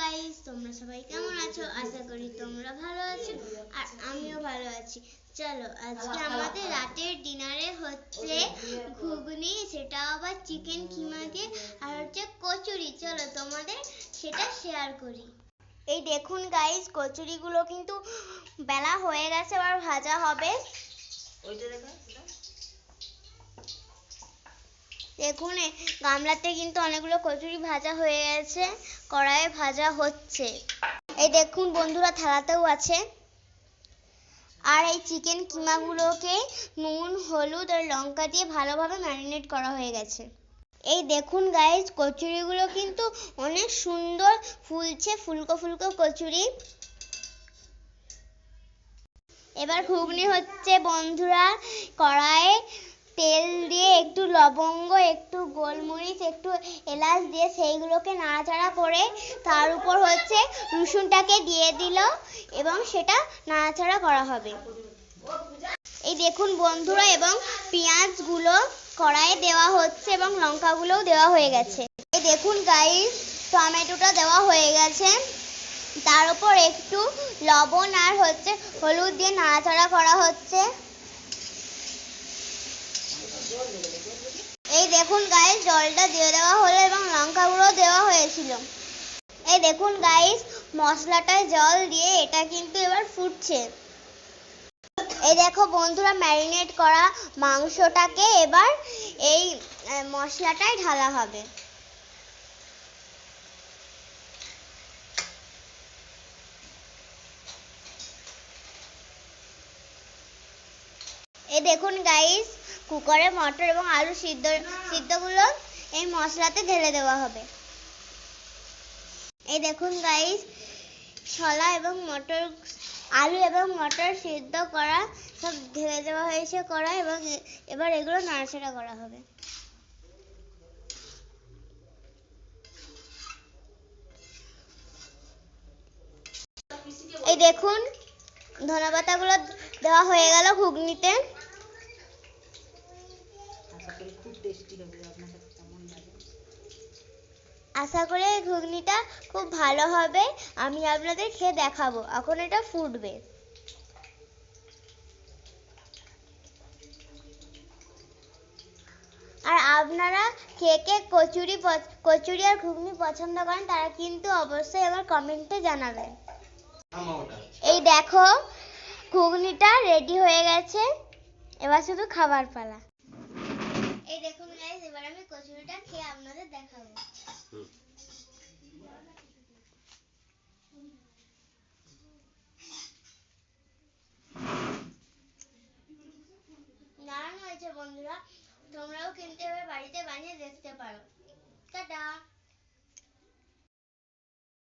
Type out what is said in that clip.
Guys, তোমরা সবাই কেমন আছো? আশা করি তোমরা ভালো আছো আর আমিও ভালো আছি। চলো, আজকে আমাদের রাতের ডিনারে হচ্ছে ঘুগনি, সেটা আবার চিকেন কিমা দিয়ে, আর হচ্ছে কচুরি। চলো তোমাদের সেটা শেয়ার করি। এই দেখুন গাইস, কচুরিগুলো কিন্তু বেলা হয়ে গেছে, আবার ভাজা হবে। দেখুন গামলাতে কিন্তু অনেকগুলো কচুরি ভাজা হয়ে গেছে, কড়াইয়ে ভাজা হচ্ছে। এই দেখুন বন্ধুরা, থালাতেও আছে। আর এই চিকেন কিমাগুলোকে নুন, হলুদ আর লঙ্কা দিয়ে ভালোভাবে ম্যারিনেট করা হয়ে গেছে। এই দেখুন গাইস, কচুরিগুলো কিন্তু অনেক সুন্দর ফুলছে, ফুলকো ফুলকো কচুরি। এবার ঘুগনি হচ্ছে বন্ধুরা। কড়াইয়ে তেল দিয়ে একটু লবঙ্গ, একটু গোলমরিচ, একটু এলাচ দিয়ে সেইগুলোকে নাড়াচাড়া করে তার উপর হচ্ছে রসুনটাকে দিয়ে দিল এবং সেটা নাড়াচাড়া করা হবে। এই দেখুন বন্ধুরা, এবং পেঁয়াজগুলো কড়াইয়ে দেওয়া হচ্ছে এবং লঙ্কাগুলোও দেওয়া হয়ে গেছে। এই দেখুন গাইস, টমেটোটা দেওয়া হয়ে গেছে। তার উপর একটু লবণ আর হচ্ছে হলুদ দিয়ে নাড়াচাড়া করা হচ্ছে। এই দেখুন গাইস, জলটা দিয়ে দেওয়া হলো এবং লঙ্কা গুঁড়ো দেওয়া হয়েছিল। এই দেখুন গাইস, মশলাটায় জল দিয়ে এটা কিন্তু এবার ফুটছে। এই দেখো বন্ধুরা, ম্যারিনেট করা মাংসটাকে এবার এই মশলাটায় ঢালা হবে। এই দেখুন গাইস, কুকারে মটর এবং আলু সিদ্ধগুলো এই মশলাতে ঢেলে দেওয়া হবে। এই দেখুন গাইস, ছোলা এবং মটর, আলু এবং মটর সিদ্ধ করা সব ঢেলে দেওয়া হয়েছে কড়াই, এবং এবার এগুলো নাড়াচাড়া করা হবে। এই দেখুন, ধনেপাতাগুলো দেওয়া হয়ে গেল ঘুগনিতে। আশা করি ঘুগনিটা খুব ভালো হবে। আমি আপনাদের খেয়ে দেখাবো। এখন এটা ফুটবে। আর আপনারা কে কে কচুরি আর ঘুগনি পছন্দ করেন তারা কিন্তু অবশ্যই আমার কমেন্টে জানাবেন। এই দেখো, ঘুগনিটা রেডি হয়ে গেছে, এবার শুধু খাবার পালা। এই দেখুন গাইস, এবার আমি কচুরিটা খেয়ে আপনাদের দেখাবো। দারুণ হয়েছে বন্ধুরা, তোমরাও কিন্তু এবার বাড়িতে বানিয়ে